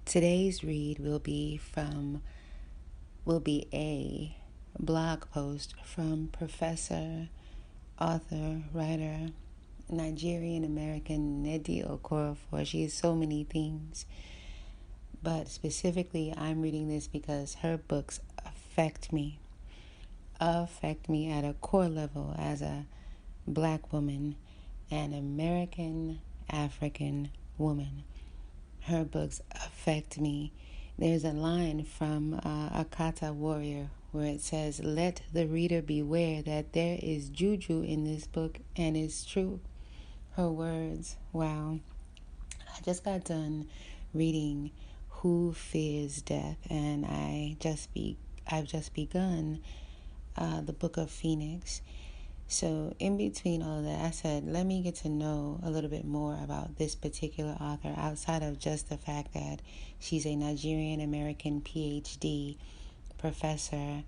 Today's read will be a blog post from Professor, author, writer, Nigerian American Nnedi Okorafor. She is so many things, but specifically I'm reading this because her books affect me at a core level as a Black woman, an American African woman. Her books affect me. There's a line from Akata Warrior where it says, "Let the reader beware that there is juju in this book," and it's true. Her words, wow. I just got done reading Who Fears Death, and I've just begun the Book of Phoenix. So in between all of that, I said, let me get to know a little bit more about this particular author outside of just the fact that she's a Nigerian American PhD professor.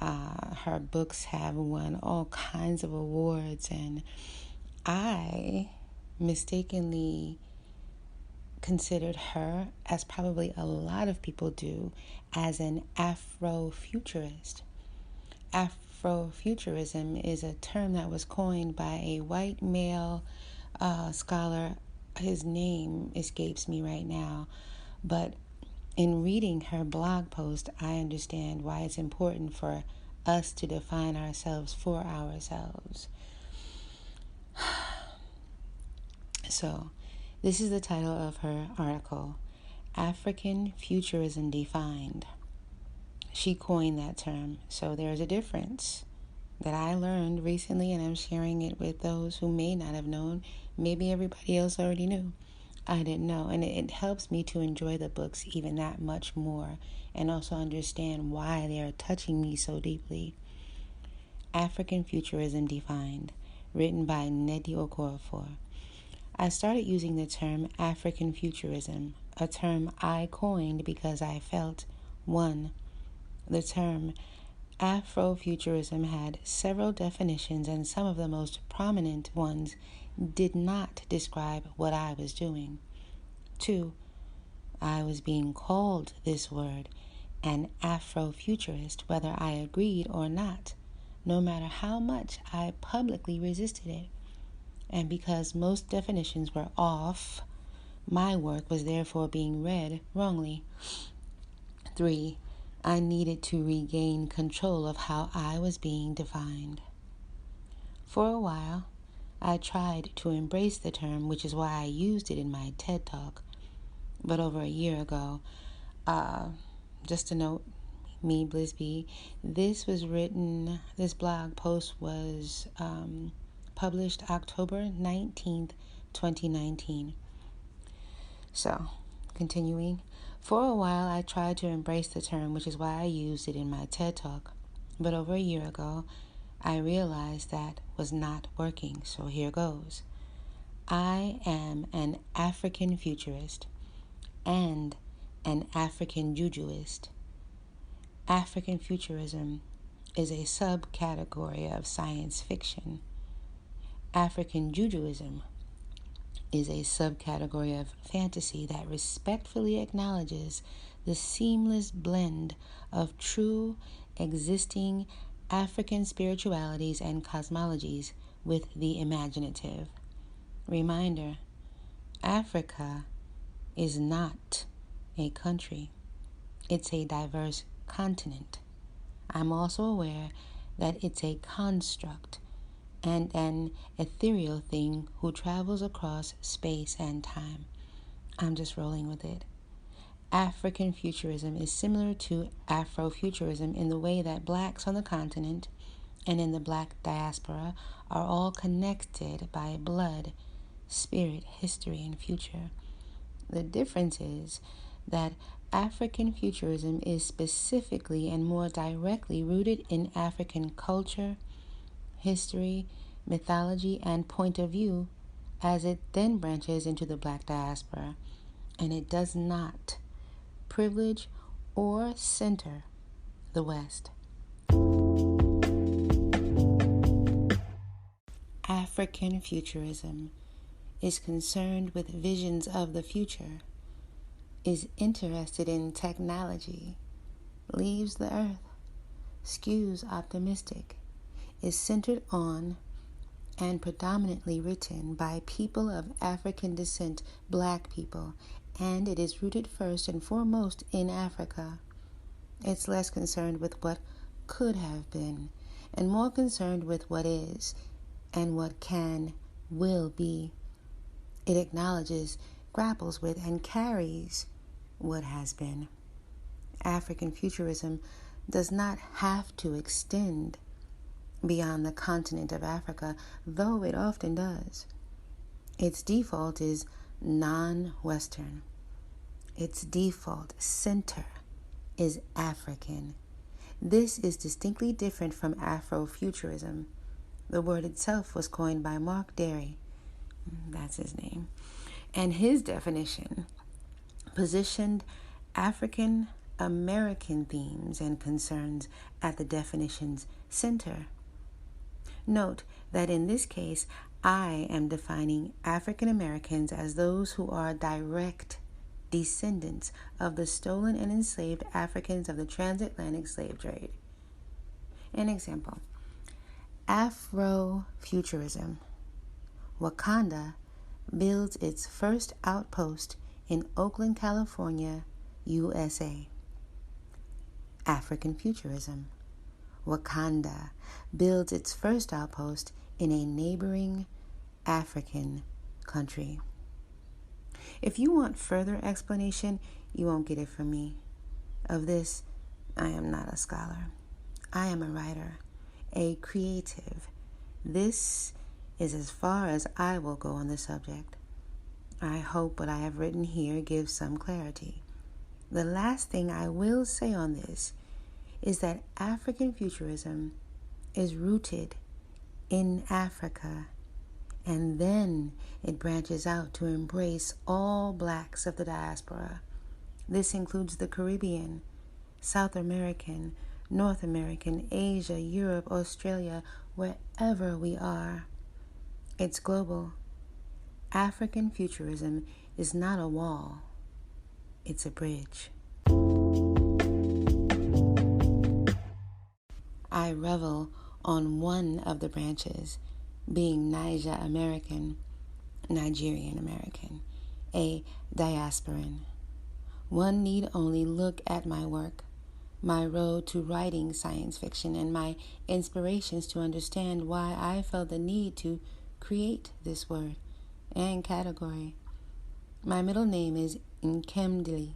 Her books have won all kinds of awards, and I mistakenly considered her, as probably a lot of people do, as an Afrofuturist. Afrofuturism is a term that was coined by a white male scholar. His name escapes me right now, but in reading her blog post, I understand why it's important for us to define ourselves for ourselves. So, this is the title of her article, African Futurism Defined. She coined that term, so there's a difference that I learned recently, and I'm sharing it with those who may not have known. Maybe everybody else already knew. I didn't know, and it helps me to enjoy the books even that much more, and also understand why they are touching me so deeply. African Futurism Defined, written by Nnedi Okorafor. I started using the term African Futurism, a term I coined because I felt, one, the term Afrofuturism had several definitions, and some of the most prominent ones did not describe what I was doing. 2, I was being called this word, an Afrofuturist, whether I agreed or not, no matter how much I publicly resisted it. And because most definitions were off, my work was therefore being read wrongly. 3, I needed to regain control of how I was being defined. For a while, I tried to embrace the term, which is why I used it in my TED Talk. But over a year ago, just a note, me, Bliss B, this blog post was published October 19th, 2019. So, continuing. For a while, I tried to embrace the term, which is why I used it in my TED Talk. But over a year ago, I realized that was not working, so here goes. I am an African futurist and an African jujuist. African futurism is a subcategory of science fiction. African jujuism is a subcategory of fantasy that respectfully acknowledges the seamless blend of true existing African spiritualities and cosmologies with the imaginative. Reminder, Africa is not a country. It's a diverse continent. I'm also aware that it's a construct and an ethereal thing who travels across space and time. I'm just rolling with it. African futurism is similar to Afrofuturism in the way that Blacks on the continent and in the Black diaspora are all connected by blood, spirit, history, and future. The difference is that African futurism is specifically and more directly rooted in African culture, history, mythology, and point of view, as it then branches into the Black diaspora, and it does not privilege or center the West. African futurism is concerned with visions of the future, is interested in technology, leaves the earth, skews optimistic, is centered on and predominantly written by people of African descent, Black people, and it is rooted first and foremost in Africa. It's less concerned with what could have been, and more concerned with what is, and what will be. It acknowledges, grapples with, and carries what has been. African futurism does not have to extend beyond the continent of Africa, though it often does. Its default is non-Western. Its default center is African. This is distinctly different from Afrofuturism. The word itself was coined by Mark Derry, that's his name, and his definition positioned African American themes and concerns at the definition's center. Note that in this case, I am defining African Americans as those who are direct descendants of the stolen and enslaved Africans of the transatlantic slave trade. An example: Afrofuturism. Wakanda builds its first outpost in Oakland, California, USA. African futurism. Wakanda builds its first outpost in a neighboring African country. If you want further explanation, you won't get it from me. Of this, I am not a scholar. I am a writer, a creative. This is as far as I will go on the subject. I hope what I have written here gives some clarity. The last thing I will say on this is that African futurism is rooted in Africa, and then it branches out to embrace all Blacks of the diaspora. This includes the Caribbean, South American, North American, Asia, Europe, Australia, wherever we are. It's global. African futurism is not a wall, it's a bridge. I revel on one of the branches, being Nigerian American, a diasporan. One need only look at my work, my road to writing science fiction, and my inspirations to understand why I felt the need to create this word and category. My middle name is Nkemdili,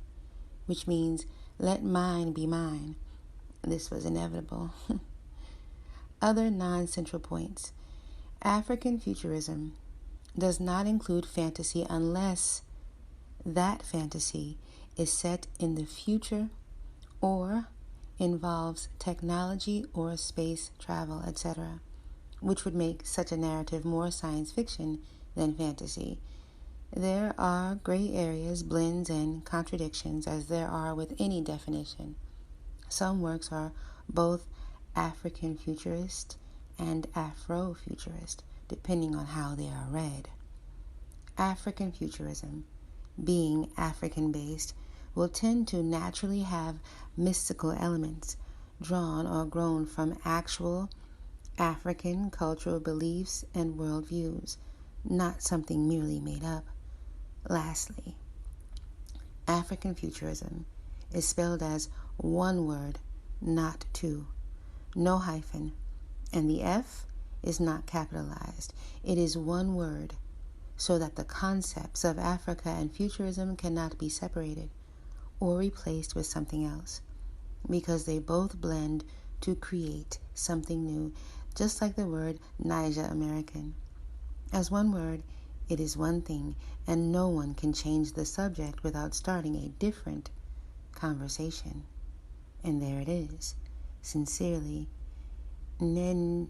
which means let mine be mine. This was inevitable. Other non-central points. African futurism does not include fantasy unless that fantasy is set in the future or involves technology or space travel, etc., which would make such a narrative more science fiction than fantasy. There are gray areas, blends, and contradictions, as there are with any definition. Some works are both African futurist and Afrofuturist, depending on how they are read. African futurism, being African-based, will tend to naturally have mystical elements drawn or grown from actual African cultural beliefs and worldviews, not something merely made up. Lastly, African futurism is spelled as one word, not two, no hyphen, and the F is not capitalized. It is one word, so that the concepts of Africa and futurism cannot be separated or replaced with something else, because they both blend to create something new, just like the word Nigerian American. As one word, it is one thing, and no one can change the subject without starting a different conversation. And there it is. Sincerely, Nnedi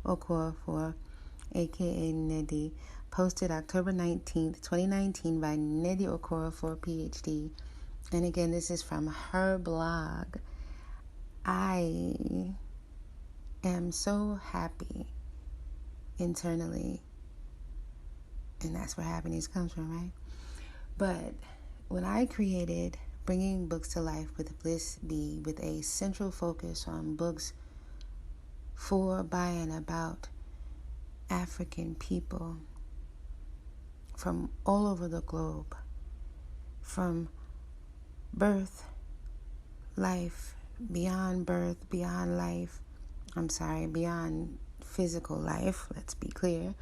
Okorafor, aka Nnedi, posted October 19th, 2019 by Nnedi Okorafor PhD. And again, this is from her blog. I am so happy internally And that's where happiness comes from, right? But when I created Bringing Books to Life with Bliss B, with a central focus on books for, by, and about African people from all over the globe, from birth, life, beyond birth, beyond life, beyond physical life, let's be clear.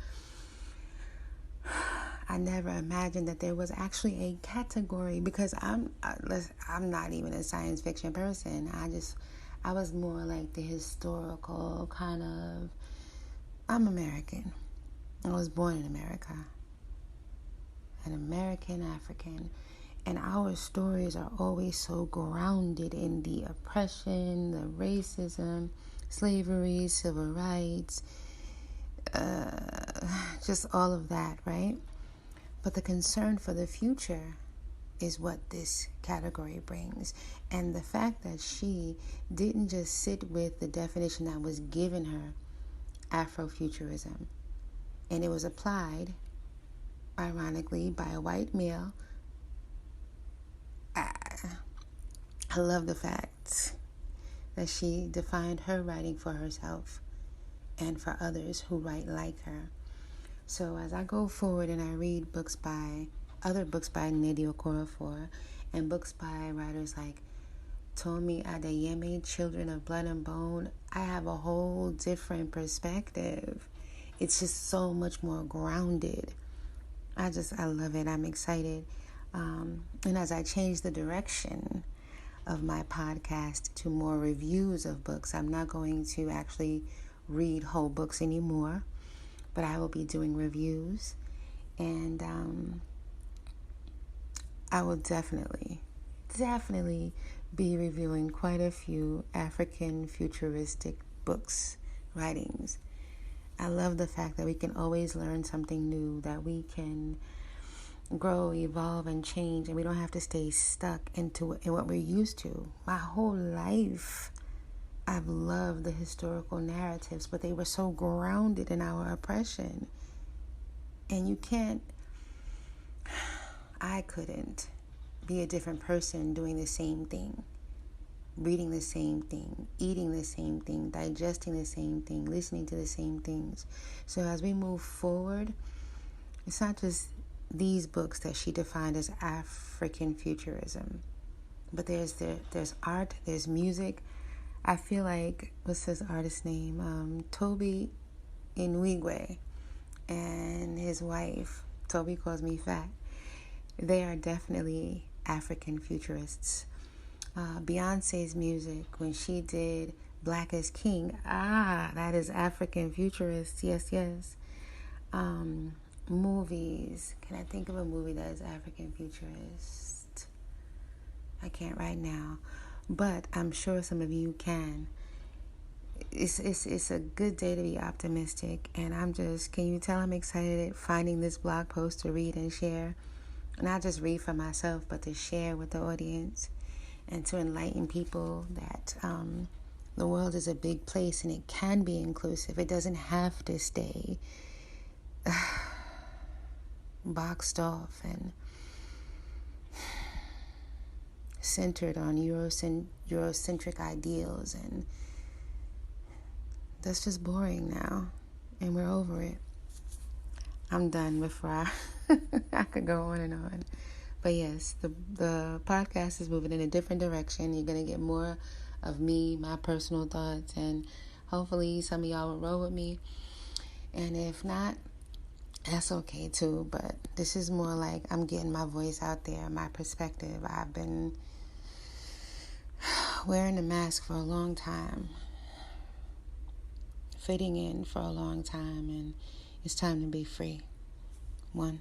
I never imagined that there was actually a category, because I'm not even a science fiction person. I was more like the historical kind of, I'm American. I was born in America. An American African. And our stories are always so grounded in the oppression, the racism, slavery, civil rights, just all of that, right? But the concern for the future is what this category brings. And the fact that she didn't just sit with the definition that was given her, Afrofuturism, and it was applied, ironically, by a white male. I love the fact that she defined her writing for herself and for others who write like her. So as I go forward and I read other books by Nnedi Okorafor, and books by writers like Tomi Adeyemi, Children of Blood and Bone, I have a whole different perspective. It's just so much more grounded. I love it. I'm excited. And as I change the direction of my podcast to more reviews of books, I'm not going to actually read whole books anymore, but I will be doing reviews. And I will definitely be reviewing quite a few African futuristic books, writings. I love the fact that we can always learn something new, that we can grow, evolve, and change, and we don't have to stay stuck in what we're used to. My whole life, I've loved the historical narratives, but they were so grounded in our oppression. And I couldn't be a different person doing the same thing, reading the same thing, eating the same thing, digesting the same thing, listening to the same things. So as we move forward, it's not just these books that she defined as African futurism, but there's art, there's music. I feel like, what's his artist name? Toby Nwigwe and his wife, Toby calls me fat. They are definitely African futurists. Beyonce's music, when she did Black is King, that is African futurist. Yes. Movies. Can I think of a movie that is African futurist? I can't right now, but I'm sure some of you can. It's a good day to be optimistic, and can you tell I'm excited finding this blog post to read and share? Not just read for myself, but to share with the audience and to enlighten people that the world is a big place and it can be inclusive. It doesn't have to stay boxed off and centered on Eurocentric ideals, and that's just boring now, and we're over it. I'm done before I could go on and on. But yes, the podcast is moving in a different direction. You're going to get more of me, my personal thoughts, and hopefully some of y'all will roll with me. And if not, that's okay too. But this is more like I'm getting my voice out there, my perspective. I've been wearing a mask for a long time, fitting in for a long time, and it's time to be free. 1.